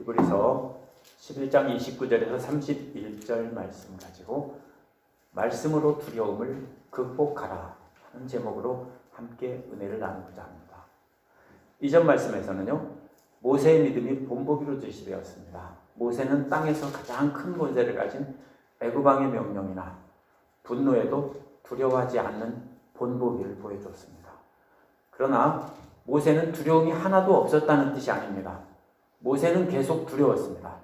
히브리서 11장 29절에서 31절 말씀 가지고 말씀으로 두려움을 극복하라 하는 제목으로 함께 은혜를 나누고자 합니다. 이전 말씀에서는요, 모세의 믿음이 본보기로 제시되었습니다. 모세는 땅에서 가장 큰 권세를 가진 애굽왕의 명령이나 분노에도 두려워하지 않는 본보기를 보여줬습니다. 그러나 모세는 두려움이 하나도 없었다는 뜻이 아닙니다. 모세는 계속 두려웠습니다.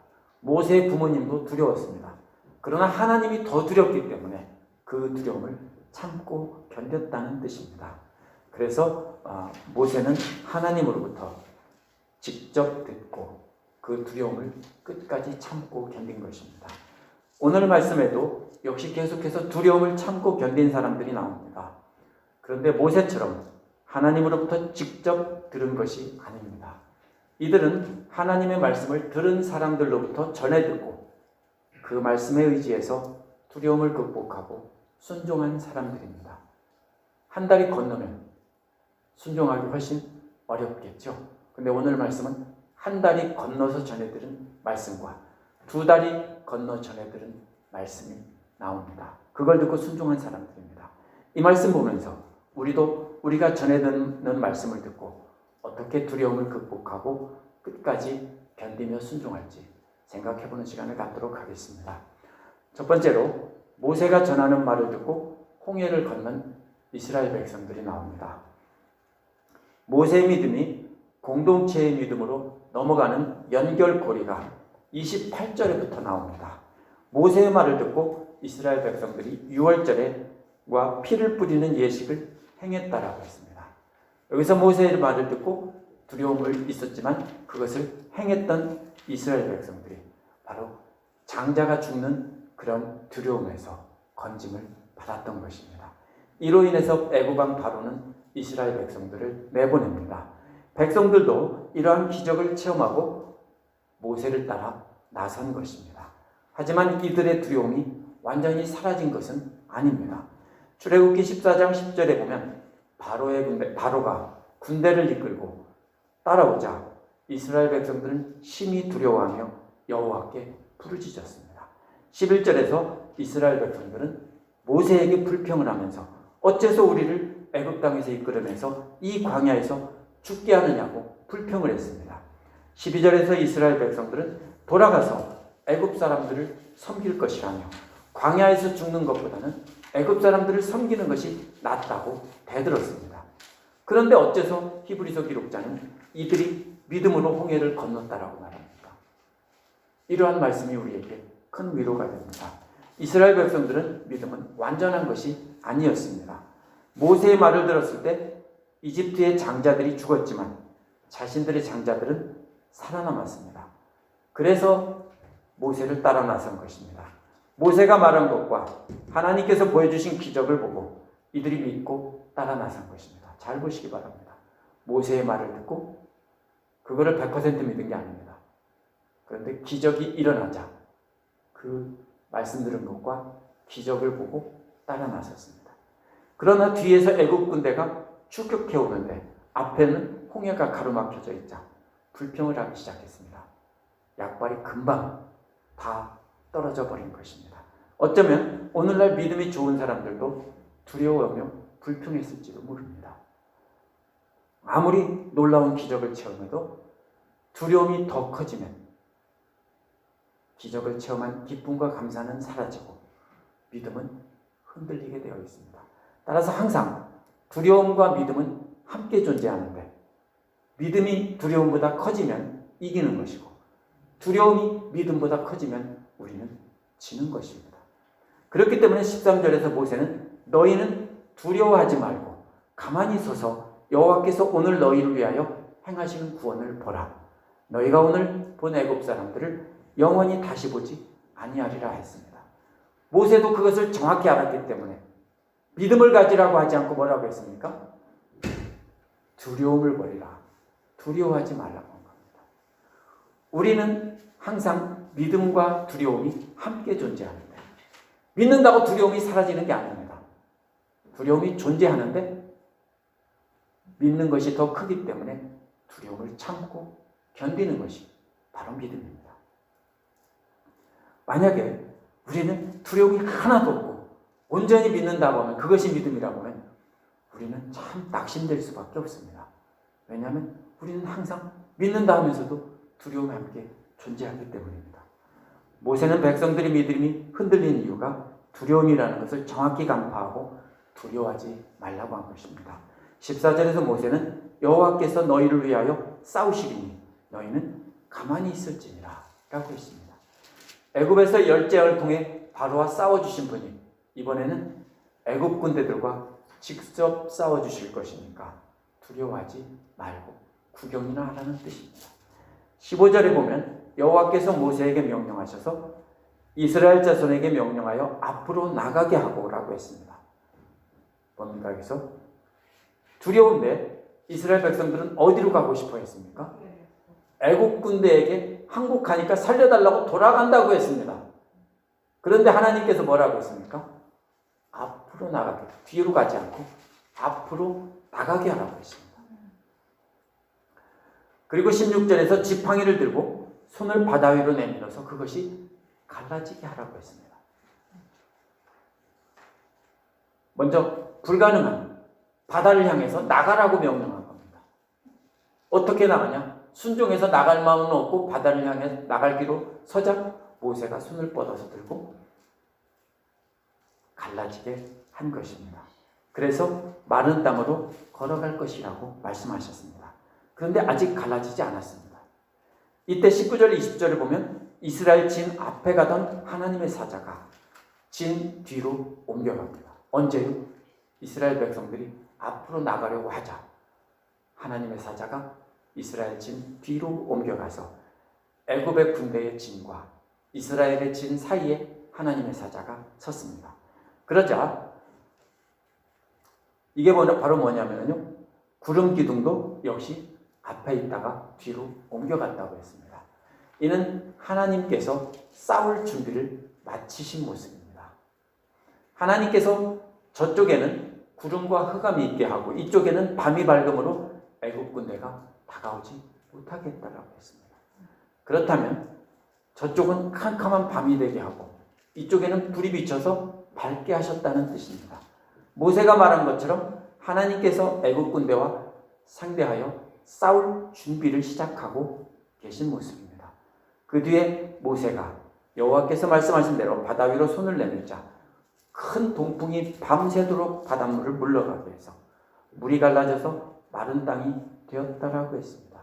모세의 부모님도 두려웠습니다. 그러나 하나님이 더 두렵기 때문에 그 두려움을 참고 견뎠다는 뜻입니다. 그래서 모세는 하나님으로부터 직접 듣고 그 두려움을 끝까지 참고 견딘 것입니다. 오늘 말씀에도 역시 계속해서 두려움을 참고 견딘 사람들이 나옵니다. 그런데 모세처럼 하나님으로부터 직접 들은 것이 아닙니다. 이들은 하나님의 말씀을 들은 사람들로부터 전해 듣고 그 말씀에 의지해서 두려움을 극복하고 순종한 사람들입니다. 한 달이 건너면 순종하기 훨씬 어렵겠죠. 근데 오늘 말씀은 한 달이 건너서 전해 들은 말씀과 두 달이 건너 전해 들은 말씀이 나옵니다. 그걸 듣고 순종한 사람들입니다. 이 말씀 보면서 우리도 우리가 전해 듣는 말씀을 듣고 어떻게 두려움을 극복하고 끝까지 견디며 순종할지 생각해보는 시간을 갖도록 하겠습니다. 첫 번째로 모세가 전하는 말을 듣고 홍해를 건넌 이스라엘 백성들이 나옵니다. 모세의 믿음이 공동체의 믿음으로 넘어가는 연결고리가 28절에부터 나옵니다. 모세의 말을 듣고 이스라엘 백성들이 유월절에와 피를 뿌리는 예식을 행했다라고 했습니다. 여기서 모세의 말을 듣고 두려움을 있었지만 그것을 행했던 이스라엘 백성들이 바로 장자가 죽는 그런 두려움에서 건짐을 받았던 것입니다. 이로 인해서 애굽왕 바로는 이스라엘 백성들을 내보냅니다. 백성들도 이러한 기적을 체험하고 모세를 따라 나선 것입니다. 하지만 이들의 두려움이 완전히 사라진 것은 아닙니다. 출애굽기 14장 10절에 보면 바로가 군대를 이끌고 따라오자 이스라엘 백성들은 심히 두려워하며 여호와께 부르짖었습니다. 11절에서 이스라엘 백성들은 모세에게 불평을 하면서 어째서 우리를 애굽 땅에서 이끌으면서 이 광야에서 죽게 하느냐고 불평을 했습니다. 12절에서 이스라엘 백성들은 돌아가서 애굽 사람들을 섬길 것이라며 광야에서 죽는 것보다는 애굽 사람들을 섬기는 것이 낫다고 대들었습니다. 그런데 어째서 히브리서 기록자는 이들이 믿음으로 홍해를 건넜다라고 말합니까? 이러한 말씀이 우리에게 큰 위로가 됩니다. 이스라엘 백성들은 믿음은 완전한 것이 아니었습니다. 모세의 말을 들었을 때 이집트의 장자들이 죽었지만 자신들의 장자들은 살아남았습니다. 그래서 모세를 따라 나선 것입니다. 모세가 말한 것과 하나님께서 보여주신 기적을 보고 이들이 믿고 따라 나선 것입니다. 잘 보시기 바랍니다. 모세의 말을 듣고 그거를 100% 믿은 게 아닙니다. 그런데 기적이 일어나자 그 말씀 들은 것과 기적을 보고 따라 나섰습니다. 그러나 뒤에서 애굽 군대가 추격해 오는데 앞에는 홍해가 가로막혀져 있자 불평을 하기 시작했습니다. 약발이 금방 다 떨어져 버린 것입니다. 어쩌면 오늘날 믿음이 좋은 사람들도 두려워하며 불평했을지도 모릅니다. 아무리 놀라운 기적을 체험해도 두려움이 더 커지면 기적을 체험한 기쁨과 감사는 사라지고 믿음은 흔들리게 되어 있습니다. 따라서 항상 두려움과 믿음은 함께 존재하는데 믿음이 두려움보다 커지면 이기는 것이고 두려움이 믿음보다 커지면 우리는 지는 것입니다. 그렇기 때문에 13절에서 모세는 너희는 두려워하지 말고 가만히 서서 여호와께서 오늘 너희를 위하여 행하시는 구원을 보라. 너희가 오늘 본 애굽 사람들을 영원히 다시 보지 아니하리라 했습니다. 모세도 그것을 정확히 알았기 때문에 믿음을 가지라고 하지 않고 뭐라고 했습니까? 두려움을 버리라. 두려워하지 말라고 한 겁니다. 우리는 항상 믿음과 두려움이 함께 존재하는데 믿는다고 두려움이 사라지는 게 아닙니다. 두려움이 존재하는데 믿는 것이 더 크기 때문에 두려움을 참고 견디는 것이 바로 믿음입니다. 만약에 우리는 두려움이 하나도 없고 온전히 믿는다고 하면, 그것이 믿음이라고 하면 우리는 참 낙심될 수밖에 없습니다. 왜냐하면 우리는 항상 믿는다 하면서도 두려움이 함께 존재하기 때문입니다. 모세는 백성들의 믿음이 흔들린 이유가 두려움이라는 것을 정확히 간파하고 두려워하지 말라고 한 것입니다. 14절에서 모세는 여호와께서 너희를 위하여 싸우시리니 너희는 가만히 있을지니라 라고 했습니다. 애굽에서 열재앙을 통해 바로와 싸워주신 분이 이번에는 애굽 군대들과 직접 싸워주실 것이니까 두려워하지 말고 구경이나 하라는 뜻입니다. 15절에 보면 여호와께서 모세에게 명령하셔서 이스라엘 자손에게 명령하여 앞으로 나가게 하고라고 했습니다. 뭡니까? 여기서 두려운데 이스라엘 백성들은 어디로 가고 싶어 했습니까? 애국 군대에게 항복하니까 살려달라고 돌아간다고 했습니다. 그런데 하나님께서 뭐라고 했습니까? 앞으로 나가게, 뒤로 가지 않고 앞으로 나가게 하라고 했습니다. 그리고 16절에서 지팡이를 들고 손을 바다 위로 내밀어서 그것이 갈라지게 하라고 했습니다. 먼저 불가능한 바다를 향해서 나가라고 명령한 겁니다. 어떻게 나가냐? 순종해서 나갈 마음은 없고 바다를 향해 나갈 길로 서자 모세가 손을 뻗어서 들고 갈라지게 한 것입니다. 그래서 마른 땅으로 걸어갈 것이라고 말씀하셨습니다. 그런데 아직 갈라지지 않았습니다. 이때 19절 20절을 보면 이스라엘 진 앞에 가던 하나님의 사자가 진 뒤로 옮겨갑니다. 언제요? 이스라엘 백성들이 앞으로 나가려고 하자 하나님의 사자가 이스라엘 진 뒤로 옮겨가서 애굽의 군대의 진과 이스라엘의 진 사이에 하나님의 사자가 섰습니다. 그러자 이게 바로 뭐냐면요, 구름 기둥도 역시 앞에 있다가 뒤로 옮겨갔다고 했습니다. 이는 하나님께서 싸울 준비를 마치신 모습입니다. 하나님께서 저쪽에는 구름과 흑암이 있게 하고 이쪽에는 밤이 밝음으로 애굽 군대가 다가오지 못하게 했다고 했습니다. 그렇다면 저쪽은 캄캄한 밤이 되게 하고 이쪽에는 불이 비쳐서 밝게 하셨다는 뜻입니다. 모세가 말한 것처럼 하나님께서 애굽 군대와 상대하여 싸울 준비를 시작하고 계신 모습입니다. 그 뒤에 모세가 여호와께서 말씀하신 대로 바다 위로 손을 내밀자 큰 동풍이 밤새도록 바닷물을 물러가게 해서 물이 갈라져서 마른 땅이 되었다라고 했습니다.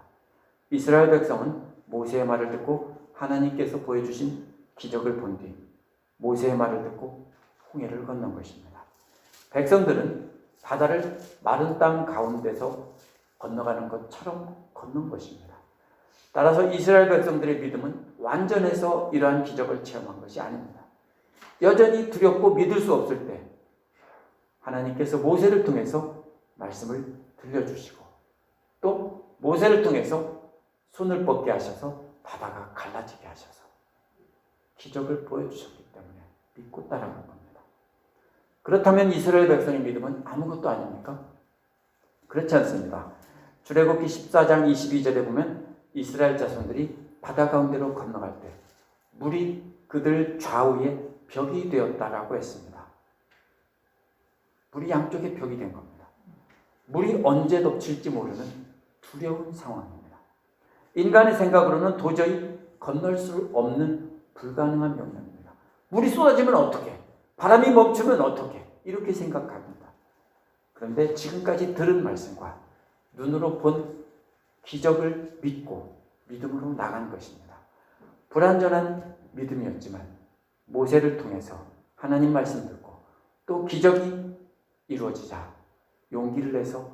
이스라엘 백성은 모세의 말을 듣고 하나님께서 보여주신 기적을 본 뒤 모세의 말을 듣고 홍해를 건넌 것입니다. 백성들은 바다를 마른 땅 가운데서 건너가는 것처럼 건넌 것입니다. 따라서 이스라엘 백성들의 믿음은 완전해서 이러한 기적을 체험한 것이 아닙니다. 여전히 두렵고 믿을 수 없을 때 하나님께서 모세를 통해서 말씀을 들려주시고 또 모세를 통해서 손을 뻗게 하셔서 바다가 갈라지게 하셔서 기적을 보여주셨기 때문에 믿고 따라간 겁니다. 그렇다면 이스라엘 백성의 믿음은 아무것도 아닙니까? 그렇지 않습니다. 출애굽기 14장 22절에 보면 이스라엘 자손들이 바다 가운데로 건너갈 때 물이 그들 좌우에 벽이 되었다라고 했습니다. 물이 양쪽에 벽이 된 겁니다. 물이 언제 덮칠지 모르는 두려운 상황입니다. 인간의 생각으로는 도저히 건널 수 없는 불가능한 명령입니다. 물이 쏟아지면 어떻게? 바람이 멈추면 어떻게? 이렇게 생각합니다. 그런데 지금까지 들은 말씀과 눈으로 본 기적을 믿고 믿음으로 나간 것입니다. 불완전한 믿음이었지만 모세를 통해서 하나님 말씀 듣고 또 기적이 이루어지자 용기를 내서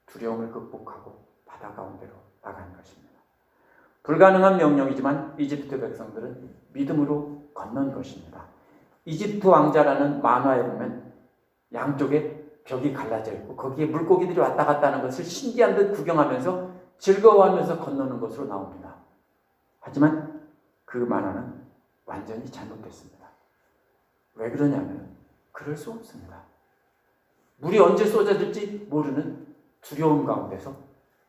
두려움을 극복하고 바다 가운데로 나간 것입니다. 불가능한 명령이지만 이집트 백성들은 믿음으로 건넌 것입니다. 이집트 왕자라는 만화에 보면 양쪽에 벽이 갈라져 있고 거기에 물고기들이 왔다 갔다 하는 것을 신기한 듯 구경하면서 즐거워하면서 건너는 것으로 나옵니다. 하지만 그 만화는 완전히 잘못됐습니다. 왜 그러냐면 그럴 수 없습니다. 물이 언제 쏟아질지 모르는 두려움 가운데서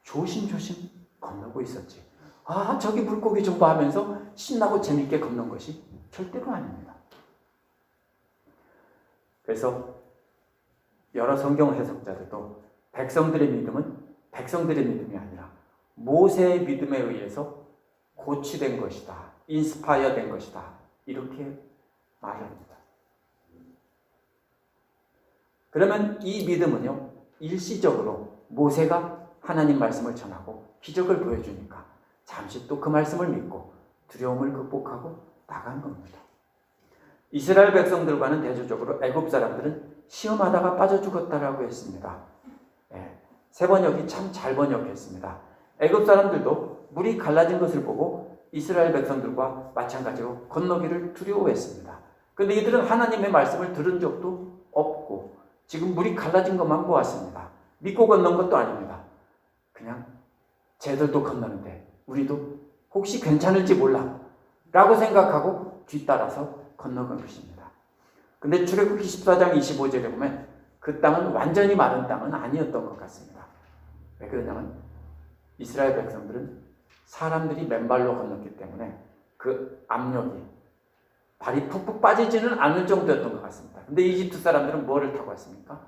조심조심 건너고 있었지 아, 저기 물고기 좀 봐 하면서 신나고 재밌게 걷는 것이 절대로 아닙니다. 그래서 여러 성경 해석자들도 백성들의 믿음은 백성들의 믿음이 아니라 모세의 믿음에 의해서 고취된 것이다. 인스파이어 된 것이다. 이렇게 말합니다. 그러면 이 믿음은요, 일시적으로 모세가 하나님 말씀을 전하고 기적을 보여주니까 잠시 또 그 말씀을 믿고 두려움을 극복하고 나간 겁니다. 이스라엘 백성들과는 대조적으로 애굽 사람들은 시험하다가 빠져 죽었다라고 했습니다. 세 번역이 참 잘 번역했습니다. 애굽 사람들도 물이 갈라진 것을 보고 이스라엘 백성들과 마찬가지로 건너기를 두려워했습니다. 그런데 이들은 하나님의 말씀을 들은 적도 없고 지금 물이 갈라진 것만 보았습니다. 믿고 건넌 것도 아닙니다. 그냥 쟤들도 건너는데 우리도 혹시 괜찮을지 몰라 라고 생각하고 뒤따라서 건너간 것입니다. 근데 출애굽기 14장 25절에 보면 그 땅은 완전히 마른 땅은 아니었던 것 같습니다. 왜 그러냐면 이스라엘 백성들은 사람들이 맨발로 건넜기 때문에 그 압력이 발이 푹푹 빠지지는 않을 정도였던 것 같습니다. 근데 이집트 사람들은 뭐를 타고 왔습니까?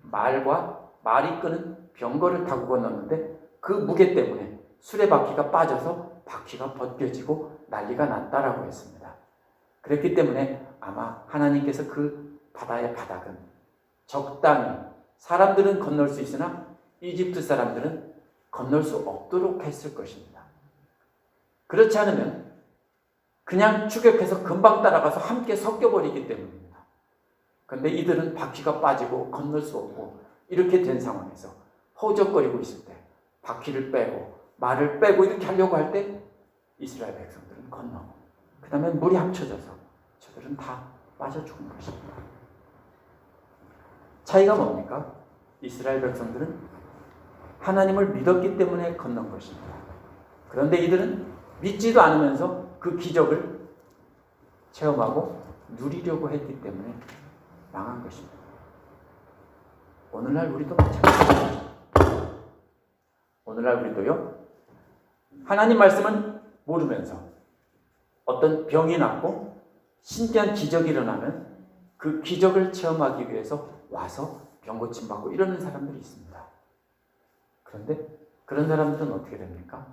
말과 말이 끄는 병거를 타고 건넜는데 그 무게 때문에 수레바퀴가 빠져서 바퀴가 벗겨지고 난리가 났다라고 했습니다. 그랬기 때문에 아마 하나님께서 그 바다의 바닥은 적당히 사람들은 건널 수 있으나 이집트 사람들은 건널 수 없도록 했을 것입니다. 그렇지 않으면 그냥 추격해서 금방 따라가서 함께 섞여버리기 때문입니다. 그런데 이들은 바퀴가 빠지고 건널 수 없고 이렇게 된 상황에서 허우적거리고 있을 때 바퀴를 빼고 말을 빼고 이렇게 하려고 할 때 이스라엘 백성들은 건너고 그 다음에 물이 합쳐져서 저들은 다 빠져 죽은 것입니다. 차이가 뭡니까? 이스라엘 백성들은 하나님을 믿었기 때문에 건넌 것입니다. 그런데 이들은 믿지도 않으면서 그 기적을 체험하고 누리려고 했기 때문에 망한 것입니다. 오늘날 우리도 마찬가지입니다. 오늘날 우리도요, 하나님 말씀은 모르면서 어떤 병이 낫고 신기한 기적이 일어나면 그 기적을 체험하기 위해서 와서 병 고침 받고 이러는 사람들이 있습니다. 그런데 그런 사람들은 어떻게 됩니까?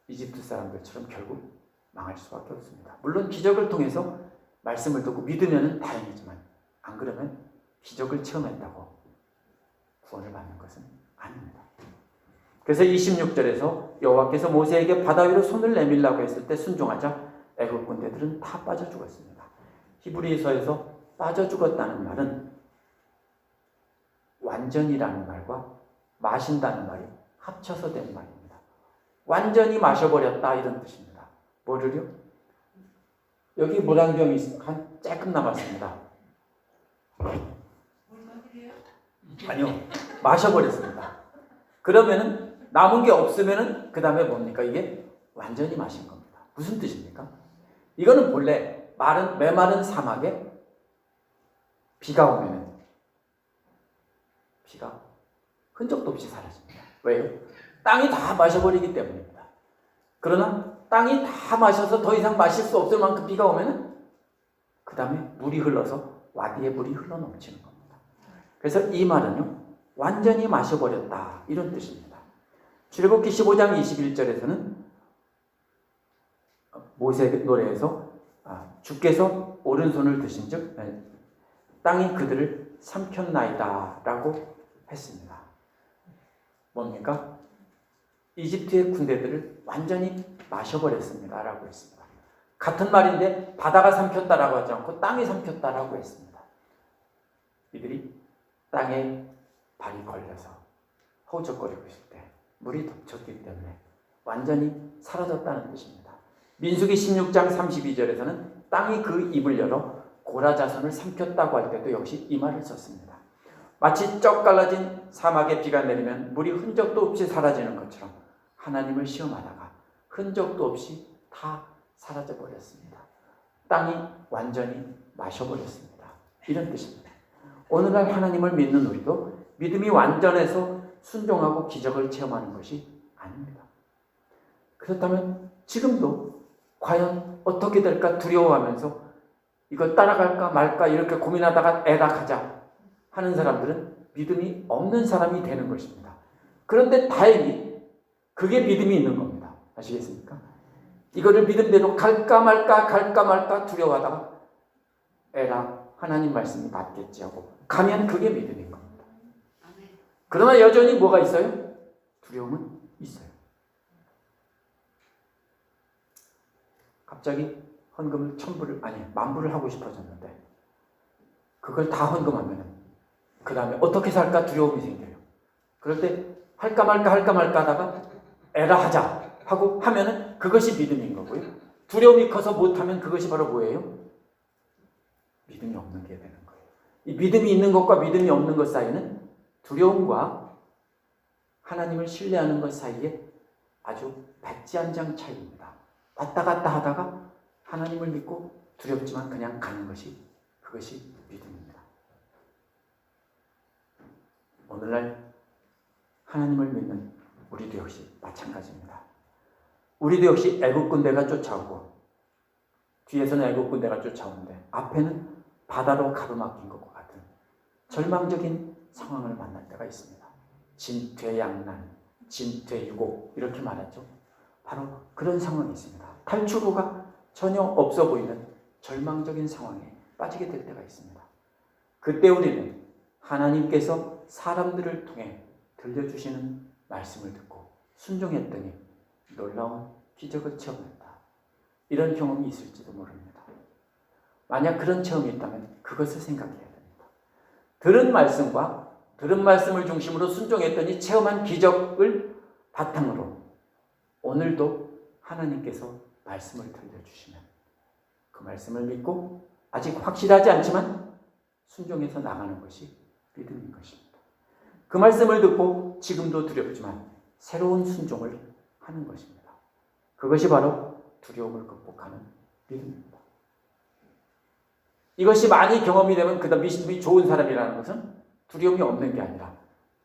이집트 사람들처럼 결국 망할 수밖에 없습니다. 물론 기적을 통해서 말씀을 듣고 믿으면 다행이지만 안 그러면 기적을 체험했다고 구원을 받는 것은 아닙니다. 그래서 26절에서 여호와께서 모세에게 바다 위로 손을 내밀라고 했을 때 순종하자 애굽 군대들은 다 빠져 죽었습니다. 히브리서에서 빠져 죽었다는 말은 완전이라는 말과 마신다는 말이 합쳐서 된 말입니다. 완전히 마셔버렸다 이런 뜻입니다. 뭐를요? 여기 물 한 병이 한 조금 남았습니다. 아니요, 마셔버렸습니다. 그러면은 남은 게 없으면은 그 다음에 뭡니까? 이게 완전히 마신 겁니다. 무슨 뜻입니까? 이거는 본래 메마른 사막에 비가 오면은 비가 흔적도 없이 사라집니다. 왜요? 땅이 다 마셔버리기 때문입니다. 그러나 땅이 다 마셔서 더 이상 마실 수 없을 만큼 비가 오면은 그 다음에 물이 흘러서 와디에 물이 흘러 넘치는 겁니다. 그래서 이 말은요, 완전히 마셔버렸다 이런 뜻입니다. 출애굽기 15장 21절에서는 모세 노래에서 주께서 오른손을 드신 즉 땅이 그들을 삼켰나이다 라고 했습니다. 뭡니까? 이집트의 군대들을 완전히 마셔버렸습니다 라고 했습니다. 같은 말인데 바다가 삼켰다라고 하지 않고 땅이 삼켰다라고 했습니다. 이들이 땅에 발이 걸려서 허우적거리고 있을 때 물이 덮쳤기 때문에 완전히 사라졌다는 뜻입니다. 민수기 16장 32절에서는 땅이 그 입을 열어 고라 자손을 삼켰다고 할 때도 역시 이 말을 썼습니다. 마치 쩍 갈라진 사막에 비가 내리면 물이 흔적도 없이 사라지는 것처럼 하나님을 시험하다가 흔적도 없이 다 사라져버렸습니다. 땅이 완전히 마셔버렸습니다. 이런 뜻입니다. 오늘날 하나님을 믿는 우리도 믿음이 완전해서 순종하고 기적을 체험하는 것이 아닙니다. 그렇다면 지금도 과연 어떻게 될까 두려워하면서 이걸 따라갈까 말까 이렇게 고민하다가 에라 가자 하는 사람들은 믿음이 없는 사람이 되는 것입니다. 그런데 다행히 그게 믿음이 있는 겁니다. 아시겠습니까? 이거를 믿음대로 갈까 말까 두려워하다가 에라 하나님 말씀이 맞겠지 하고 가면 그게 믿음인 겁니다. 그러나 여전히 뭐가 있어요? 두려움은 있어요. 갑자기 헌금을 1000불을 아니 10,000불을 하고 싶어졌는데 그걸 다 헌금하면 그 다음에 어떻게 살까 두려움이 생겨요. 그럴 때 할까 말까 하다가 에라 하자 하고 하면은 그것이 믿음인 거고요. 두려움이 커서 못하면 그것이 바로 뭐예요? 믿음이 없는 게 되는 거예요. 이 믿음이 있는 것과 믿음이 없는 것 사이는 두려움과 하나님을 신뢰하는 것 사이에 아주 백지 한 장 차이입니다. 왔다 갔다 하다가 하나님을 믿고 두렵지만 그냥 가는 것이 그것이 믿음입니다. 오늘날 하나님을 믿는 우리도 역시 마찬가지입니다. 우리도 역시 애국 군대가 쫓아오고 뒤에서는 애국 군대가 쫓아오는데 앞에는 바다로 가로막힌 것과 같은 절망적인 상황을 만날 때가 있습니다. 진퇴양난, 진퇴유곡 이렇게 말하죠. 바로 그런 상황이 있습니다. 탈출구가 전혀 없어 보이는 절망적인 상황에 빠지게 될 때가 있습니다. 그때 우리는 하나님께서 사람들을 통해 들려주시는 말씀을 듣고 순종했더니 놀라운 기적을 체험했다. 이런 경험이 있을지도 모릅니다. 만약 그런 체험이 있다면 그것을 생각해야 됩니다. 들은 말씀을 중심으로 순종했더니 체험한 기적을 바탕으로 오늘도 하나님께서 말씀을 들려주시면 그 말씀을 믿고 아직 확실하지 않지만 순종해서 나가는 것이 믿음인 것입니다. 그 말씀을 듣고 지금도 두렵지만 새로운 순종을 하는 것입니다. 그것이 바로 두려움을 극복하는 믿음입니다. 이것이 많이 경험이 되면 그 다음 믿음이 좋은 사람이라는 것은 두려움이 없는 게 아니라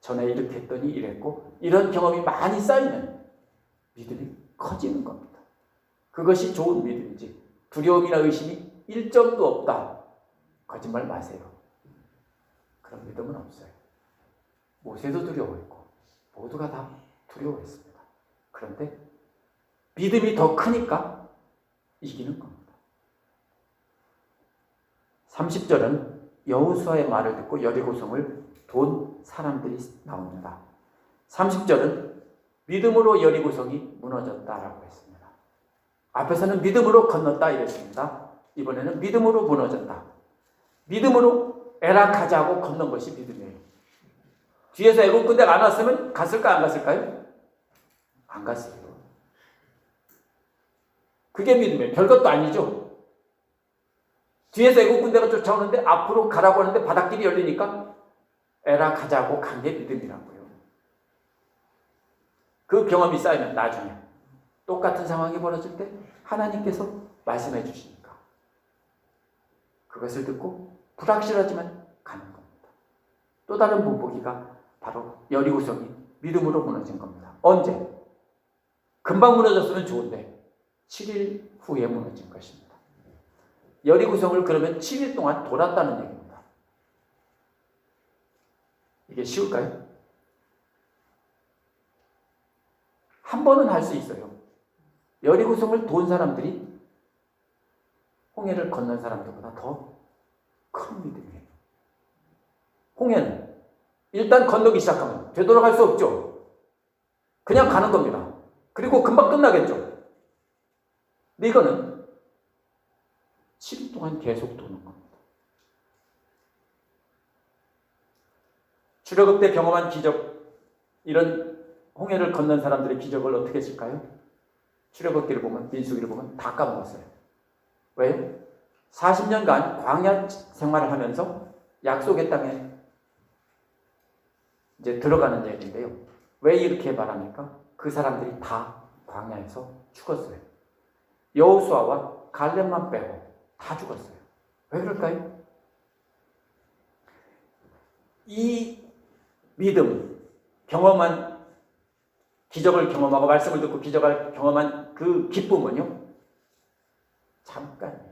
전에 이렇게 했더니 이랬고 이런 경험이 많이 쌓이면 믿음이 커지는 겁니다. 그것이 좋은 믿음이지 두려움이나 의심이 1점도 없다. 거짓말 마세요. 그런 믿음은 없어요. 모세도 두려워했고 모두가 다 두려워했습니다. 그런데 믿음이 더 크니까 이기는 겁니다. 30절은 여호수아의 말을 듣고 여리고성을 돈 사람들이 나옵니다. 30절은 믿음으로 여리고성이 무너졌다라고 했습니다. 앞에서는 믿음으로 건넜다 이랬습니다. 이번에는 믿음으로 무너졌다. 믿음으로 에라 가자고 건넌 것이 믿음이에요. 뒤에서 애국 군대가 안 왔으면 갔을까 안 갔을까요? 안 갔어요. 그게 믿음이에요. 별것도 아니죠. 뒤에서 애국 군대가 쫓아오는데 앞으로 가라고 하는데 바닷길이 열리니까 에라 가자고 간 게 믿음이라고요. 그 경험이 쌓이면 나중에 똑같은 상황이 벌어질 때 하나님께서 말씀해 주시니까 그것을 듣고 불확실하지만 가는 겁니다. 또 다른 본보기가 바로 여리고성이 믿음으로 무너진 겁니다. 언제? 금방 무너졌으면 좋은데 7일 후에 무너진 것입니다. 여리고성을 그러면 7일 동안 돌았다는 얘기입니다. 이게 쉬울까요? 한 번은 할 수 있어요. 여리고성을 돈 사람들이 홍해를 건넌 사람들보다 더 큰 믿음이에요. 홍해는 일단 건너기 시작하면 되돌아갈 수 없죠. 그냥 가는 겁니다. 그리고 금방 끝나겠죠. 근데 이거는 7일 동안 계속 도는 겁니다. 출애굽 때 경험한 기적, 이런 홍해를 건넌 사람들의 기적을 어떻게 했을까요? 출애굽기를 보면, 민수기를 보면 다 까먹었어요. 왜요? 40년간 광야 생활을 하면서 약속의 땅에 이제 들어가는 얘기인데요. 왜 이렇게 말합니까? 그 사람들이 다 광야에서 죽었어요. 여호수아와 갈렙만 빼고 다 죽었어요. 왜 그럴까요? 이 믿음, 경험한 기적을 경험하고 말씀을 듣고 기적을 경험한 그 기쁨은요, 잠깐이에요.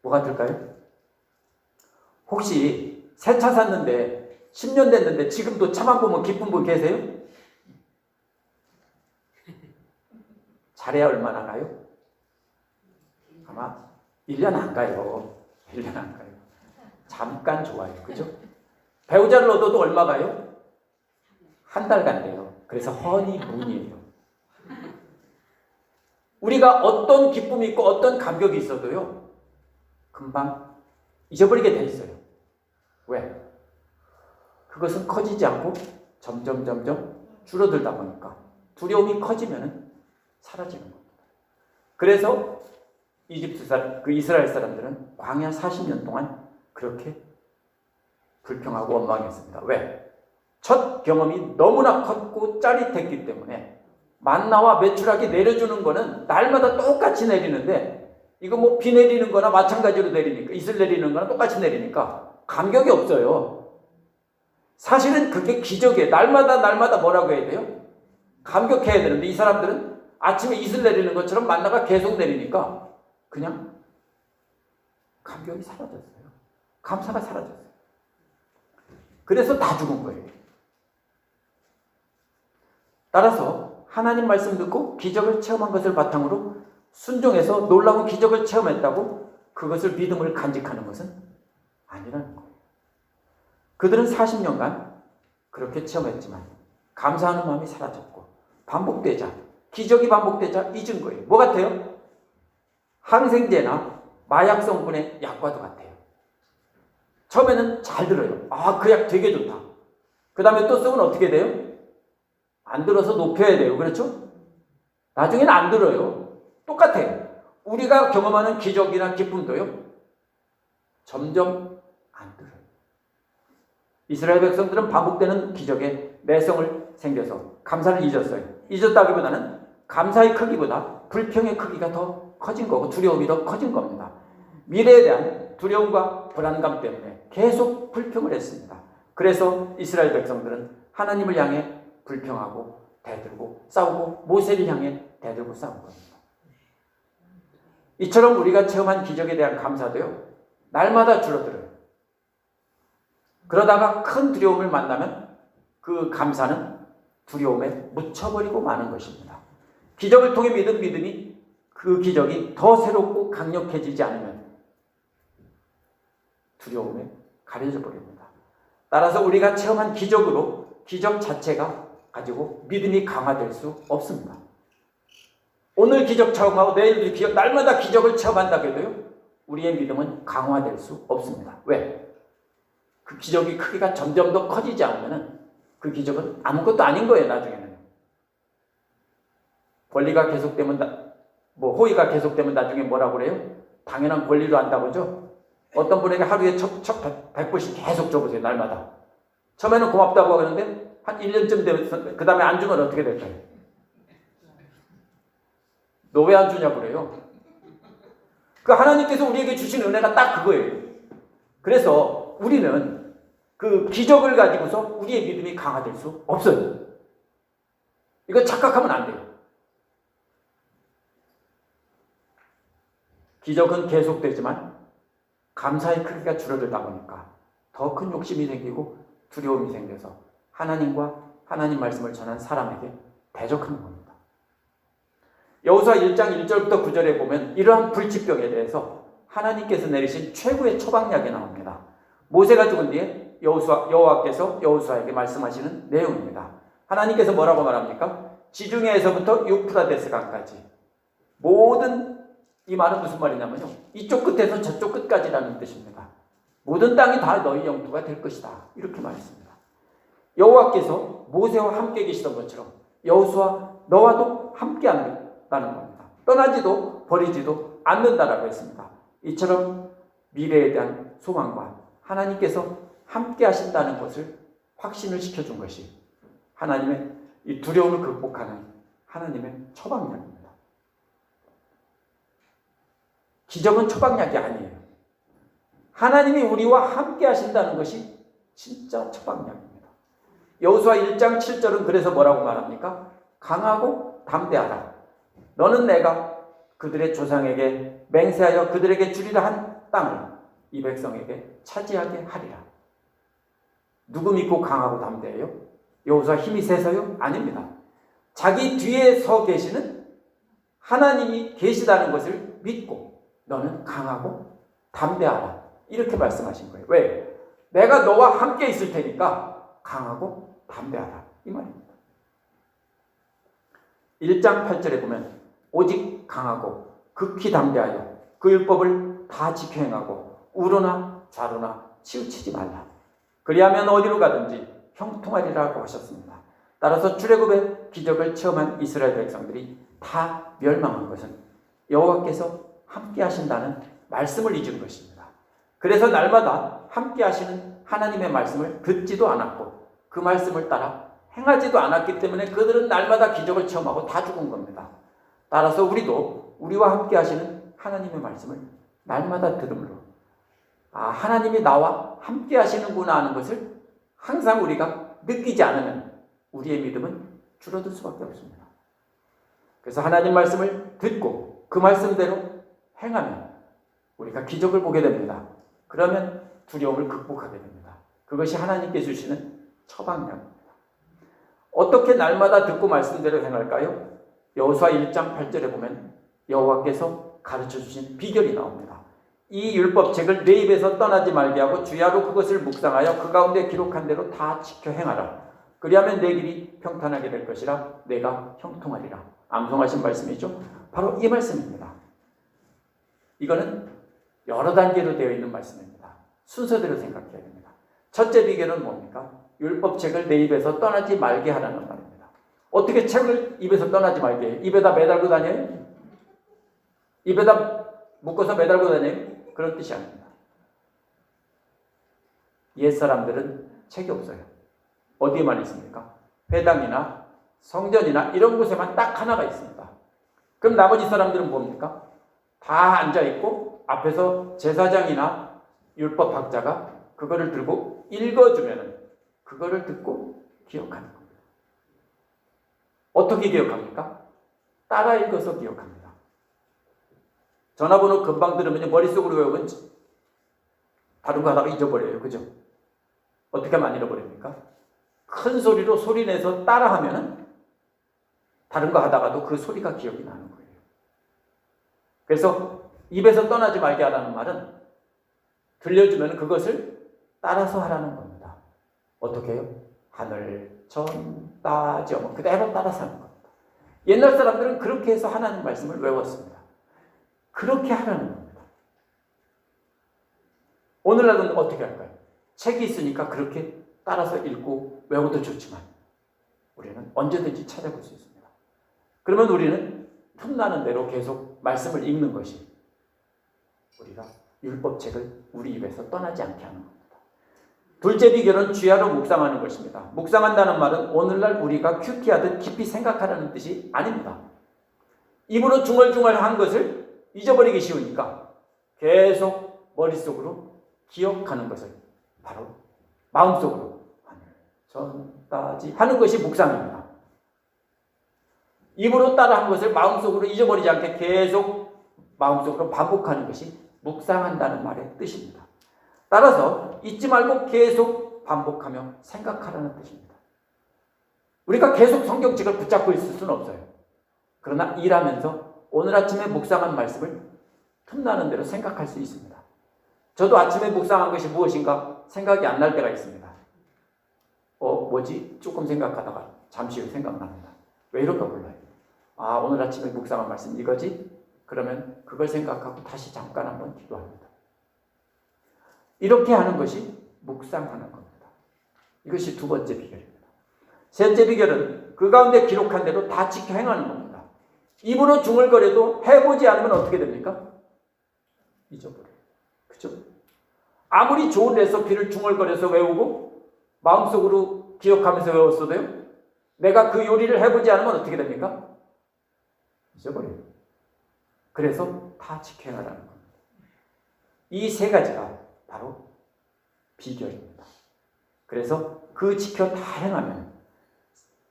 뭐 같을까요? 혹시 새 차 샀는데 10년 됐는데 지금도 차만 보면 기쁜 분 계세요? 잘해야 얼마나 가요? 아마 1년 안 가요. 1년 안 가요. 잠깐 좋아요. 그죠? 배우자를 얻어도 얼마 가요? 한 달 간대요. 그래서 허니문이에요. 우리가 어떤 기쁨이 있고 어떤 감격이 있어도요, 금방 잊어버리게 돼 있어요. 왜? 그것은 커지지 않고 점점 줄어들다 보니까 두려움이 커지면 사라지는 겁니다. 그래서 이스라엘 사람들은 광야 40년 동안 그렇게 불평하고 원망했습니다. 왜? 첫 경험이 너무나 컸고 짜릿했기 때문에 만나와 메추라기 내려주는 거는 날마다 똑같이 내리는데 이거 뭐 비 내리는 거나 마찬가지로 내리니까 이슬 내리는 거나 똑같이 내리니까 감격이 없어요. 사실은 그게 기적이에요. 날마다 뭐라고 해야 돼요? 감격해야 되는데 이 사람들은 아침에 이슬 내리는 것처럼 만나가 계속 내리니까 그냥 감격이 사라졌어요. 감사가 사라졌어요. 그래서 다 죽은 거예요. 따라서 하나님 말씀 듣고 기적을 체험한 것을 바탕으로 순종해서 놀라운 기적을 체험했다고 그것을 믿음을 간직하는 것은 아니라는 거예요. 그들은 40년간 그렇게 체험했지만 감사하는 마음이 사라졌고 반복되자, 기적이 반복되자 잊은 거예요. 뭐 같아요? 항생제나 마약 성분의 약과도 같아요. 처음에는 잘 들어요. 아, 그 약 되게 좋다. 그 다음에 또 쓰면 어떻게 돼요? 안 들어서 높여야 돼요. 그렇죠? 나중에는 안 들어요. 똑같아요. 우리가 경험하는 기적이나 기쁨도요, 점점 안 들어요. 이스라엘 백성들은 반복되는 기적에 내성을 생겨서 감사를 잊었어요. 잊었다기보다는 감사의 크기보다 불평의 크기가 더 커진 거고 두려움이 더 커진 겁니다. 미래에 대한 두려움과 불안감 때문에 계속 불평을 했습니다. 그래서 이스라엘 백성들은 하나님을 향해 불평하고 대들고 싸우고 모세를 향해 대들고 싸운 겁니다. 이처럼 우리가 체험한 기적에 대한 감사도요, 날마다 줄어들어요. 그러다가 큰 두려움을 만나면 그 감사는 두려움에 묻혀버리고 마는 것입니다. 기적을 통해 믿은 믿음이 그 기적이 더 새롭고 강력해지지 않으면 두려움에 가려져 버립니다. 따라서 우리가 체험한 기적으로 기적 자체가 가지고 믿음이 강화될 수 없습니다. 오늘 기적 체험하고 내일 날마다 기적을 체험한다고 해도요, 우리의 믿음은 강화될 수 없습니다. 왜? 그 기적의 크기가 점점 더 커지지 않으면 그 기적은 아무것도 아닌 거예요. 나중에는 권리가 계속되면 호의가 계속되면 나중에 뭐라고 그래요? 당연한 권리로 한다고 하죠. 어떤 분에게 하루에 100불씩 계속 줘보세요. 날마다. 처음에는 고맙다고 하는데 한 1년쯤 되면 그 다음에 안 주면 어떻게 될까요? 너 왜 안 주냐고 그래요. 그 하나님께서 우리에게 주신 은혜가 딱 그거예요. 그래서 우리는 그 기적을 가지고서 우리의 믿음이 강화될 수 없어요. 이거 착각하면 안 돼요. 기적은 계속되지만 감사의 크기가 줄어들다 보니까 더 큰 욕심이 생기고 두려움이 생겨서 하나님과 하나님 말씀을 전한 사람에게 대적하는 겁니다. 여호수아 1장 1절부터 9절에 보면 이러한 불치병에 대해서 하나님께서 내리신 최고의 처방약이 나옵니다. 모세가 죽은 뒤에 여호와께서 여호수아에게 말씀하시는 내용입니다. 하나님께서 뭐라고 말합니까? 지중해에서부터 유프라데스 강까지 모든, 이 말은 무슨 말이냐면요, 이쪽 끝에서 저쪽 끝까지라는 뜻입니다. 모든 땅이 다 너희 영토가 될 것이다, 이렇게 말했습니다. 여호와께서 모세와 함께 계시던 것처럼 여호수아 너와도 함께 한다는 겁니다. 떠나지도 버리지도 않는다라고 했습니다. 이처럼 미래에 대한 소망과 하나님께서 함께 하신다는 것을 확신을 시켜준 것이 하나님의 이 두려움을 극복하는 하나님의 처방약입니다. 기적은 처방약이 아니에요. 하나님이 우리와 함께 하신다는 것이 진짜 처방약입니다. 여호수아 1장 7절은 그래서 뭐라고 말합니까? 강하고 담대하라. 너는 내가 그들의 조상에게 맹세하여 그들에게 주리라 한 땅을 이 백성에게 차지하게 하리라. 누구 믿고 강하고 담대해요? 여호수아 힘이 세서요? 아닙니다. 자기 뒤에 서 계시는 하나님이 계시다는 것을 믿고 너는 강하고 담대하라. 이렇게 말씀하신 거예요. 왜? 내가 너와 함께 있을 테니까 강하고 담대하라. 이 말입니다. 1장 8절에 보면 오직 강하고 극히 담대하여 그 율법을 다 지켜 행하고 우로나 좌로나 치우치지 말라. 그리하면 어디로 가든지 형통하리라고 하셨습니다. 따라서 출애굽의 기적을 체험한 이스라엘 백성들이 다 멸망한 것은 여호와께서 함께 하신다는 말씀을 잊은 것입니다. 그래서 날마다 함께 하시는 하나님의 말씀을 듣지도 않았고 그 말씀을 따라 행하지도 않았기 때문에 그들은 날마다 기적을 체험하고 다 죽은 겁니다. 따라서 우리도 우리와 함께 하시는 하나님의 말씀을 날마다 들음으로 하나님이 나와 함께 하시는구나 하는 것을 항상 우리가 느끼지 않으면 우리의 믿음은 줄어들 수밖에 없습니다. 그래서 하나님 말씀을 듣고 그 말씀대로 행하면 우리가 기적을 보게 됩니다. 그러면 두려움을 극복하게 됩니다. 그것이 하나님께 주시는 처방량입니다. 어떻게 날마다 듣고 말씀대로 행할까요? 여호수아 1장 8절에 보면 여호와께서 가르쳐 주신 비결이 나옵니다. 이 율법책을 내 입에서 떠나지 말게 하고 주야로 그것을 묵상하여 그 가운데 기록한 대로 다 지켜 행하라. 그리하면 내 길이 평탄하게 될 것이라 내가 형통하리라. 암송하신 말씀이죠. 바로 이 말씀입니다. 이거는 여러 단계로 되어 있는 말씀입니다. 순서대로 생각해야 됩니다. 첫째 비결은 뭡니까? 율법책을 내 입에서 떠나지 말게 하라는 말입니다. 어떻게 책을 입에서 떠나지 말게 해요? 입에다 매달고 다녀요? 입에다 묶어서 매달고 다녀요? 그런 뜻이 아닙니다. 옛사람들은 책이 없어요. 어디에만 있습니까? 회당이나 성전이나 이런 곳에만 딱 하나가 있습니다. 그럼 나머지 사람들은 뭡니까? 다 앉아있고 앞에서 제사장이나 율법학자가 그거를 들고 읽어주면 그거를 듣고 기억하는 겁니다. 어떻게 기억합니까? 따라 읽어서 기억합니다. 전화번호 금방 들으면 머릿속으로 외우면 다른 거 하다가 잊어버려요. 그죠? 어떻게 하면 안 잃어버립니까? 큰 소리로 소리내서 따라하면 다른 거 하다가도 그 소리가 기억이 나는 거예요. 그래서 입에서 떠나지 말게 하라는 말은 들려주면 그것을 따라서 하라는 겁니다. 어떻게 해요? 하늘, 천, 따, 저 그대로 따라서 하는 겁니다. 옛날 사람들은 그렇게 해서 하나님 말씀을 외웠습니다. 그렇게 하라는 겁니다. 오늘날은 어떻게 할까요? 책이 있으니까 그렇게 따라서 읽고 외워도 좋지만 우리는 언제든지 찾아볼 수 있습니다. 그러면 우리는 틈나는 대로 계속 말씀을 읽는 것이 우리가 율법책을 우리 입에서 떠나지 않게 하는 겁니다. 둘째 비결은 주야로 묵상하는 것입니다. 묵상한다는 말은 오늘날 우리가 큐티하듯 깊이 생각하라는 뜻이 아닙니다. 입으로 중얼중얼한 것을 잊어버리기 쉬우니까 계속 머릿속으로 기억하는 것을 바로 마음속으로 전따지 하는 것이 묵상입니다. 입으로 따라한 것을 마음속으로 잊어버리지 않게 계속 마음속으로 반복하는 것이 묵상한다는 말의 뜻입니다. 따라서 잊지 말고 계속 반복하며 생각하라는 뜻입니다. 우리가 계속 성경책을 붙잡고 있을 수는 없어요. 그러나 일하면서 오늘 아침에 묵상한 말씀을 틈나는 대로 생각할 수 있습니다. 저도 아침에 묵상한 것이 무엇인가 생각이 안 날 때가 있습니다. 뭐지? 조금 생각하다가 잠시 후 생각납니다. 왜 이럴까 몰라요. 오늘 아침에 묵상한 말씀 이거지? 그러면 그걸 생각하고 다시 잠깐 한번 기도합니다. 이렇게 하는 것이 묵상하는 겁니다. 이것이 두 번째 비결입니다. 셋째 비결은 그 가운데 기록한 대로 다 지켜 행하는 겁니다. 입으로 중얼거려도 해보지 않으면 어떻게 됩니까? 잊어버려요. 그죠? 아무리 좋은 레시피를 중얼거려서 외우고 마음속으로 기억하면서 외웠어도요, 내가 그 요리를 해보지 않으면 어떻게 됩니까? 잊어버려요. 그래서 다 지켜 행하라는 겁니다. 이 세 가지가 바로 비결입니다. 그래서 그 지켜 다 행하면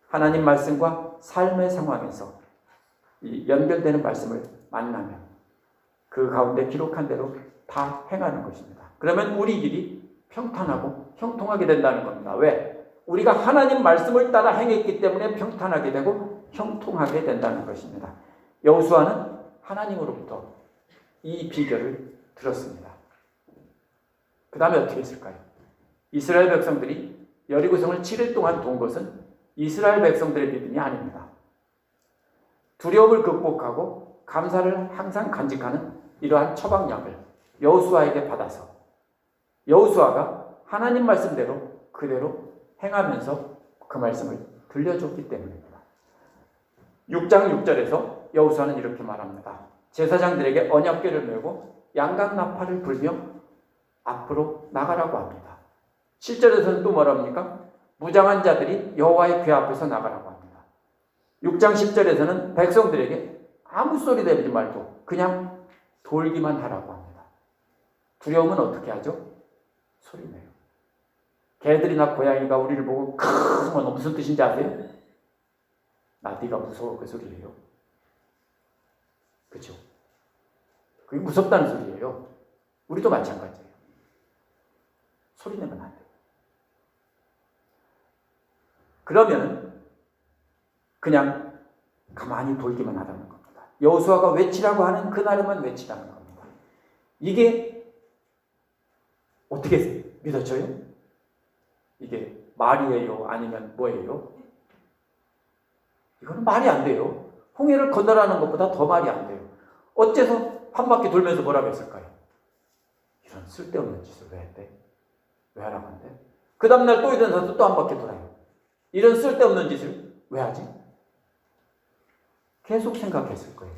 하나님 말씀과 삶의 상황에서 이 연결되는 말씀을 만나면 그 가운데 기록한 대로 다 행하는 것입니다. 그러면 우리 길이 평탄하고 형통하게 된다는 겁니다. 왜? 우리가 하나님 말씀을 따라 행했기 때문에 평탄하게 되고 형통하게 된다는 것입니다. 여호수아는 하나님으로부터 이 비결을 들었습니다. 그 다음에 어떻게 했을까요? 이스라엘 백성들이 여리고성을 7일 동안 돈 것은 이스라엘 백성들의 믿음이 아닙니다. 두려움을 극복하고 감사를 항상 간직하는 이러한 처방약을 여호수아에게 받아서 여호수아가 하나님 말씀대로 그대로 행하면서 그 말씀을 들려줬기 때문입니다. 6장 6절에서 여호수아는 이렇게 말합니다. 제사장들에게 언약궤를 메고 양각나팔을 불며 앞으로 나가라고 합니다. 7절에서는 또 뭐랍니까? 무장한 자들이 여호와의 궤 앞에서 나가라고 합니다. 6장 10절에서는 백성들에게 아무 소리 내지 말고 그냥 돌기만 하라고 합니다. 두려움은 어떻게 하죠? 소리 내요. 개들이나 고양이가 우리를 보고 크으면 무슨 뜻인지 아세요? 나 네가 무서워 그 소리예요. 그렇죠? 그게 무섭다는 소리예요. 우리도 마찬가지예요. 소리 내면 안 돼요. 그러면 그냥 가만히 돌기만 하라는 겁니다. 여호수아가 외치라고 하는 그날에만 외치라는 겁니다. 이게 어떻게 믿어져요? 이게 말이에요? 아니면 뭐예요? 이거는 말이 안 돼요. 홍해를 건너라는 것보다 더 말이 안 돼요. 어째서 한 바퀴 돌면서 뭐라고 했을까요? 이런 쓸데없는 짓을 왜 했대? 왜 하라고 한대? 그 다음날 또 일어나서 또 한 바퀴 돌아요. 이런 쓸데없는 짓을 왜 하지? 계속 생각했을 거예요.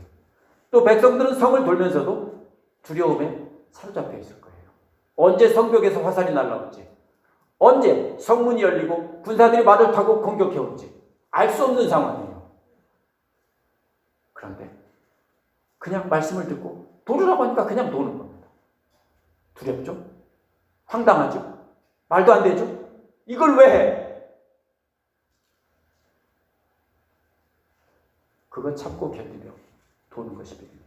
또 백성들은 성을 돌면서도 두려움에 사로잡혀 있을 거예요. 언제 성벽에서 화살이 날라올지, 언제 성문이 열리고 군사들이 말을 타고 공격해 올지 알 수 없는 상황이에요. 그런데 그냥 말씀을 듣고 도르라고 하니까 그냥 도는 겁니다. 두렵죠? 황당하죠? 말도 안 되죠? 이걸 왜 해? 그거 참고 견디며 도는 것이 믿음이에요.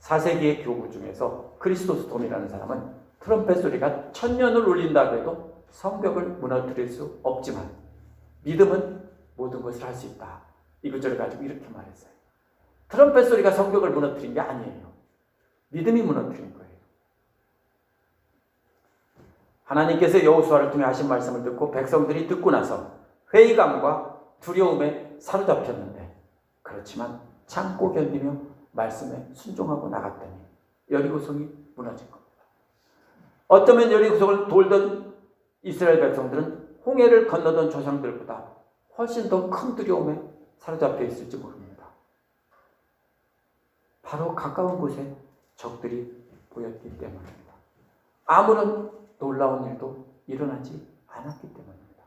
4세기의 교구 중에서 크리스토스톰이라는 사람은 트럼펫 소리가 1000년을 울린다고 해도 성벽을 무너뜨릴 수 없지만 믿음은 모든 것을 할 수 있다. 이 구절을 가지고 이렇게 말했어요. 트럼펫 소리가 성벽을 무너뜨린 게 아니에요. 믿음이 무너뜨린 거예요. 하나님께서 여호수아를 통해 하신 말씀을 듣고 백성들이 듣고 나서 회의감과 두려움에 사로잡혔는데 그렇지만 참고 견디며 말씀에 순종하고 나갔더니 여리고성이 무너진 겁니다. 어쩌면 여리고성을 돌던 이스라엘 백성들은 홍해를 건너던 조상들보다 훨씬 더 큰 두려움에 사로잡혀 있을지 모릅니다. 바로 가까운 곳에 적들이 보였기 때문입니다. 아무런 놀라운 일도 일어나지 않았기 때문입니다.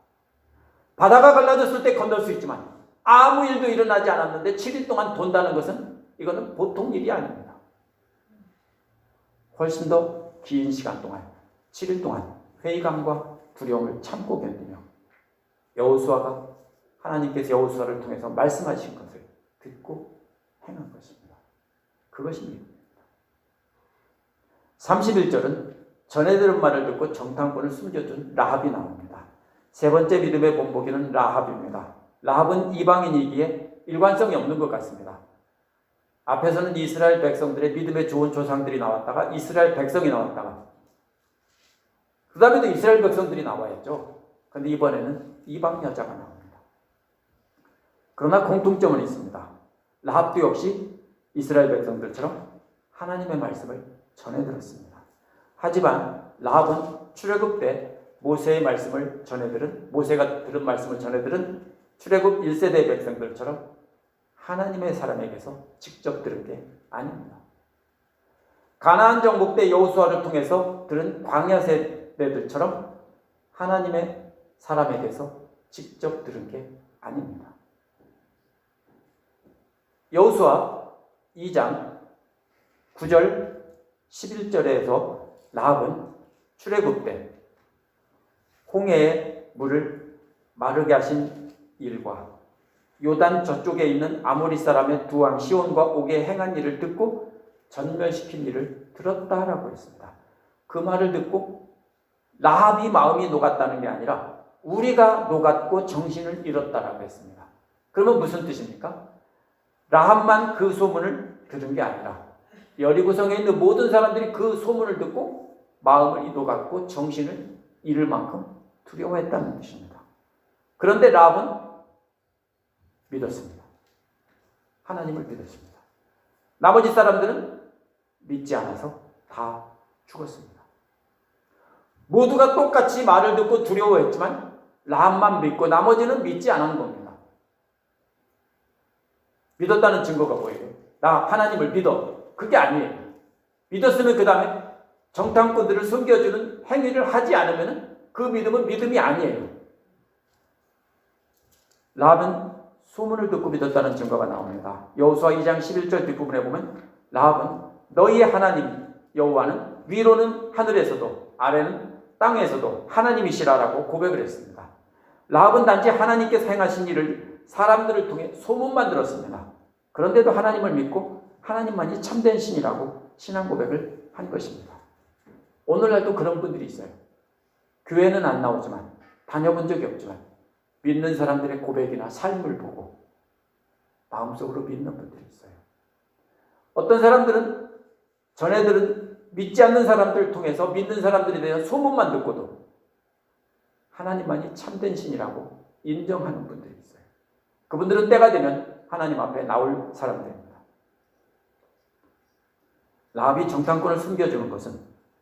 바다가 갈라졌을 때 건널 수 있지만 아무 일도 일어나지 않았는데 7일 동안 돈다는 것은 이거는 보통 일이 아닙니다. 훨씬 더 긴 시간 동안 7일 동안 회의감과 두려움을 참고 견디며 여호수아가 하나님께서 여호수아를 통해서 말씀하신 것을 듣고 행한 것입니다. 그것이 믿음입니다. 31절은 전에 들은 말을 듣고 정탐꾼을 숨겨준 라합이 나옵니다. 세 번째 믿음의 본보기는 라합입니다. 라합은 이방인이기에 일관성이 없는 것 같습니다. 앞에서는 이스라엘 백성들의 믿음에 좋은 조상들이 나왔다가 이스라엘 백성이 나왔다가 그 다음에도 이스라엘 백성들이 나와야죠. 그런데 이번에는 이방 여자가 나옵니다. 그러나 공통점은 있습니다. 라합도 역시 이스라엘 백성들처럼 하나님의 말씀을 전해 들었습니다. 하지만 라합은 출애굽 때 모세의 말씀을 전해들은 모세가 들은 말씀을 전해들은 출애굽 1세대 백성들처럼 하나님의 사람에게서 직접 들은 게 아닙니다. 가나안 정복 때 여호수아를 통해서 들은 광야 세대들처럼 하나님의 사람에게서 직접 들은 게 아닙니다. 여호수아 2장 9절 11절에서 라합은 출애굽 때 홍해에 물을 마르게 하신 일과 요단 저쪽에 있는 아모리 사람의 두 왕 시온과 옥에 행한 일을 듣고 전멸시킨 일을 들었다라고 했습니다. 그 말을 듣고 라합이 마음이 녹았다는 게 아니라 우리가 녹았고 정신을 잃었다라고 했습니다. 그러면 무슨 뜻입니까? 라합만 그 소문을 들은 게 아니라 여리고성에 있는 모든 사람들이 그 소문을 듣고 마음을 녹았고 정신을 잃을 만큼 두려워했다는 뜻입니다. 그런데 라합은 믿었습니다. 하나님을 믿었습니다. 나머지 사람들은 믿지 않아서 다 죽었습니다. 모두가 똑같이 말을 듣고 두려워했지만 라합만 믿고 나머지는 믿지 않은 겁니다. 믿었다는 증거가 뭐예요? 나 하나님을 믿어. 그게 아니에요. 믿었으면 그 다음에 정탐꾼들을 숨겨주는 행위를 하지 않으면 그 믿음은 믿음이 아니에요. 라합은 소문을 듣고 믿었다는 증거가 나옵니다. 여호수아 2장 11절 뒷부분에 보면 라합은 너희의 하나님 여호와는 위로는 하늘에서도 아래는 땅에서도 하나님이시라라고 고백을 했습니다. 라합은 단지 하나님께서 행하신 일을 사람들을 통해 소문만 들었습니다. 그런데도 하나님을 믿고 하나님만이 참된 신이라고 신앙 고백을 한 것입니다. 오늘날도 그런 분들이 있어요. 교회는 안 나오지만 다녀본 적이 없지만 믿는 사람들의 고백이나 삶을 보고 마음속으로 믿는 분들이 있어요. 어떤 사람들은 전애들은 믿지 않는 사람들을 통해서 믿는 사람들에 대한 소문만 듣고도 하나님만이 참된 신이라고 인정하는 분들이 있어요. 그분들은 때가 되면 하나님 앞에 나올 사람들입니다. 라합이 정탐꾼을 숨겨주는 것은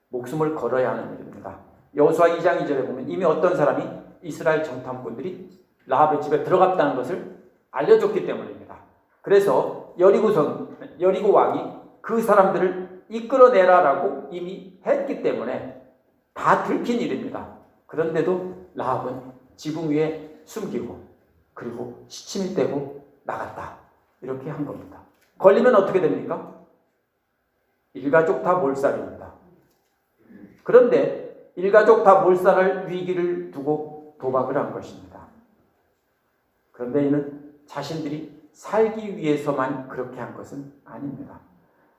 목숨을 걸어야 하는 일입니다. 여호수아 2장 2절에 보면 이미 어떤 사람이 이스라엘 정탐꾼들이 라합의 집에 들어갔다는 것을 알려줬기 때문입니다. 그래서 여리고 왕이 그 사람들을 이끌어내라라고 이미 했기 때문에 다 들킨 일입니다. 그런데도 라합은 지붕 위에 숨기고 그리고 시침이 떼고 나갔다. 이렇게 한 겁니다. 걸리면 어떻게 됩니까? 일가족 다 몰살입니다. 그런데 일가족 다 몰살할 위기를 두고 도박을 한 것입니다. 그런데 이는 자신들이 살기 위해서만 그렇게 한 것은 아닙니다.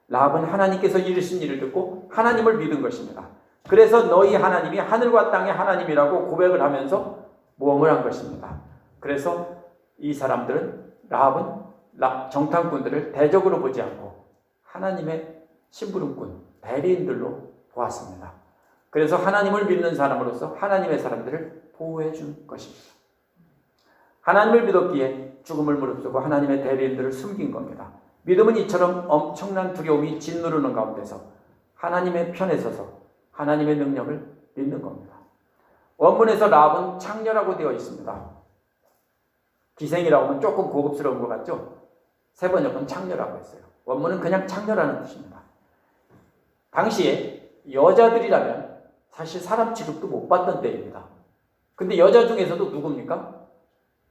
라합은 하나님께서 이루신 일을 듣고 하나님을 믿은 것입니다. 그래서 너희 하나님이 하늘과 땅의 하나님이라고 고백을 하면서 모험을 한 것입니다. 그래서 이 사람들은 라합은 정탐꾼들을 대적으로 보지 않고 하나님의 심부름꾼, 대리인들로 보았습니다. 그래서 하나님을 믿는 사람으로서 하나님의 사람들을 보호해 준 것입니다. 하나님을 믿었기에 죽음을 무릅쓰고 하나님의 대리인들을 숨긴 겁니다. 믿음은 이처럼 엄청난 두려움이 짓누르는 가운데서 하나님의 편에 서서 하나님의 능력을 믿는 겁니다. 원문에서 라합은 창녀라고 되어 있습니다. 기생이라고 하면 조금 고급스러운 것 같죠? 세 번역은 창녀라고 했어요. 원문은 그냥 창녀라는 뜻입니다. 당시에 여자들이라면 사실 사람 취급도 못 받던 때입니다. 근데 여자 중에서도 누굽니까?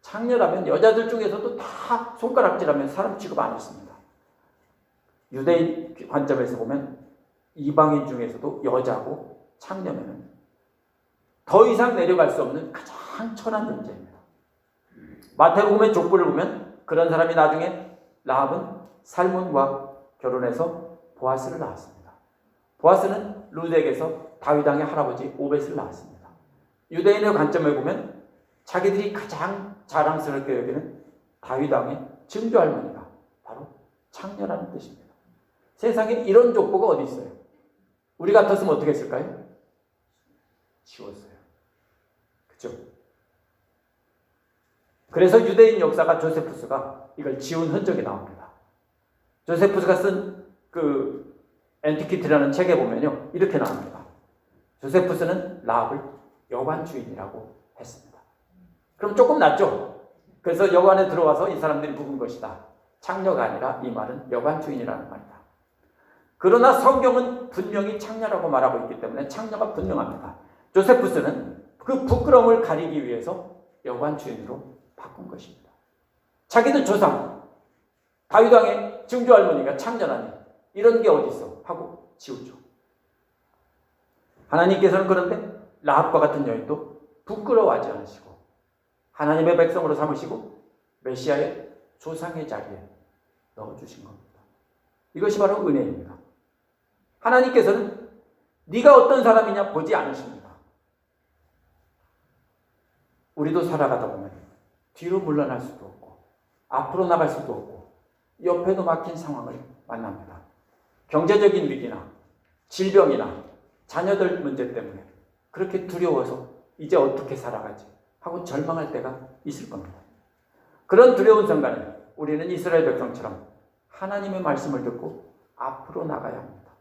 창녀라면 여자들 중에서도 다 손가락질하면 사람 취급 안 했습니다. 유대인 관점에서 보면 이방인 중에서도 여자고 창녀면 더 이상 내려갈 수 없는 가장 천한 존재입니다. 마태복음의 족보를 보면 그런 사람이 나중에 라합은 살몬과 결혼해서 보아스를 낳았습니다. 보아스는 루덱에서 다윗 왕의 할아버지 오벳을 낳았습니다. 유대인의 관점에 보면 자기들이 가장 자랑스럽게 여기는 다윗 왕의 증조 할머니가 바로 창녀라는 뜻입니다. 세상에 이런 족보가 어디 있어요? 우리 같았으면 어떻게 했을까요? 지웠어요. 그렇죠? 그래서 유대인 역사가 조세푸스가 이걸 지운 흔적이 나옵니다. 조세푸스가 쓴 그 앤티퀴티라는 책에 보면요 이렇게 나옵니다. 조세푸스는 라합을 여관 주인이라고 했습니다. 그럼 조금 낫죠? 그래서 여관에 들어와서 이 사람들이 묵은 것이다. 창녀가 아니라 이 말은 여관 주인이라는 말이다. 그러나 성경은 분명히 창녀라고 말하고 있기 때문에 창녀가 분명합니다. 조세푸스는 그 부끄러움을 가리기 위해서 여관 주인으로 바꾼 것입니다. 자기들 조상 다윗 왕의 증조 할머니가 창녀라니 이런 게 어디 있어 하고 지우죠. 하나님께서는 그런데 라합과 같은 여인도 부끄러워하지 않으시고 하나님의 백성으로 삼으시고 메시아의 조상의 자리에 넣어주신 겁니다. 이것이 바로 은혜입니다. 하나님께서는 네가 어떤 사람이냐 보지 않으십니다. 우리도 살아가다 보면 뒤로 물러날 수도 없고 앞으로 나갈 수도 없고 옆에도 막힌 상황을 만납니다. 경제적인 위기나 질병이나 자녀들 문제 때문에 그렇게 두려워서 이제 어떻게 살아가지 하고 절망할 때가 있을 겁니다. 그런 두려운 순간에 우리는 이스라엘 백성처럼 하나님의 말씀을 듣고 앞으로 나가야 합니다.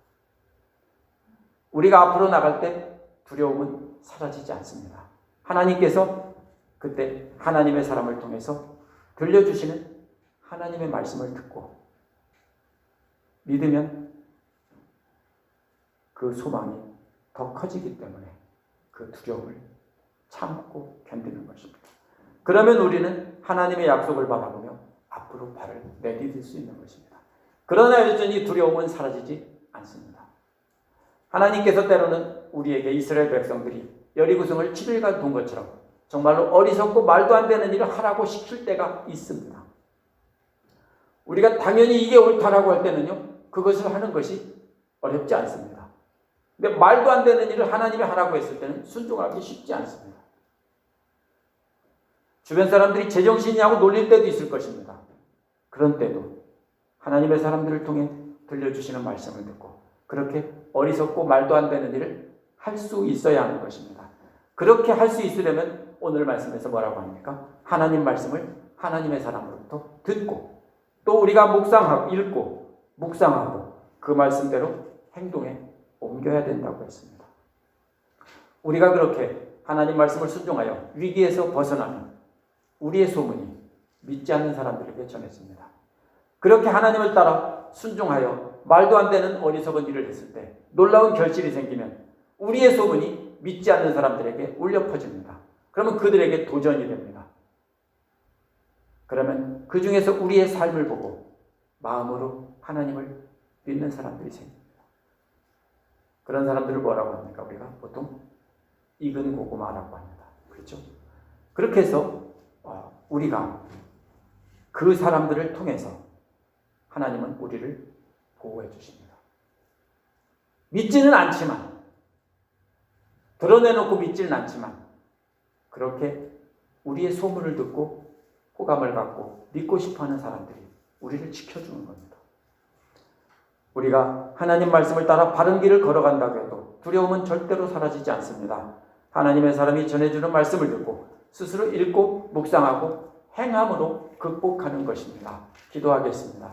우리가 앞으로 나갈 때 두려움은 사라지지 않습니다. 하나님께서 그때 하나님의 사람을 통해서 들려주시는 하나님의 말씀을 듣고 믿으면 그 소망이 더 커지기 때문에 그 두려움을 참고 견디는 것입니다. 그러면 우리는 하나님의 약속을 바라보며 앞으로 발을 내디딜 수 있는 것입니다. 그러나 여전히 두려움은 사라지지 않습니다. 하나님께서 때로는 우리에게 이스라엘 백성들이 여리고성을 7일간 돈 것처럼 정말로 어리석고 말도 안 되는 일을 하라고 시킬 때가 있습니다. 우리가 당연히 이게 옳다라고 할 때는요, 그것을 하는 것이 어렵지 않습니다. 근데 말도 안 되는 일을 하나님이 하라고 했을 때는 순종하기 쉽지 않습니다. 주변 사람들이 제정신이 하고 놀릴 때도 있을 것입니다. 그런 때도 하나님의 사람들을 통해 들려주시는 말씀을 듣고 그렇게 어리석고 말도 안 되는 일을 할 수 있어야 하는 것입니다. 그렇게 할 수 있으려면 오늘 말씀에서 뭐라고 합니까? 하나님 말씀을 하나님의 사람으로부터 듣고 또 우리가 묵상하고 읽고 묵상하고 그 말씀대로 행동에 옮겨야 된다고 했습니다. 우리가 그렇게 하나님 말씀을 순종하여 위기에서 벗어나면 우리의 소문이 믿지 않는 사람들에게 전해집니다. 그렇게 하나님을 따라 순종하여 말도 안 되는 어리석은 일을 했을 때 놀라운 결실이 생기면 우리의 소문이 믿지 않는 사람들에게 울려 퍼집니다. 그러면 그들에게 도전이 됩니다. 그러면 그 중에서 우리의 삶을 보고 마음으로 하나님을 믿는 사람들이 생깁니다. 그런 사람들을 뭐라고 합니까? 우리가 보통 익은 고구마라고 합니다. 그렇죠? 그렇게 해서 우리가 그 사람들을 통해서 하나님은 우리를 보호해 주십니다. 믿지는 않지만, 드러내놓고 믿지는 않지만 그렇게 우리의 소문을 듣고 호감을 갖고 믿고 싶어하는 사람들이 우리를 지켜주는 겁니다. 우리가 하나님 말씀을 따라 바른 길을 걸어간다고 해도 두려움은 절대로 사라지지 않습니다. 하나님의 사람이 전해주는 말씀을 듣고 스스로 읽고 묵상하고 행함으로 극복하는 것입니다. 기도하겠습니다.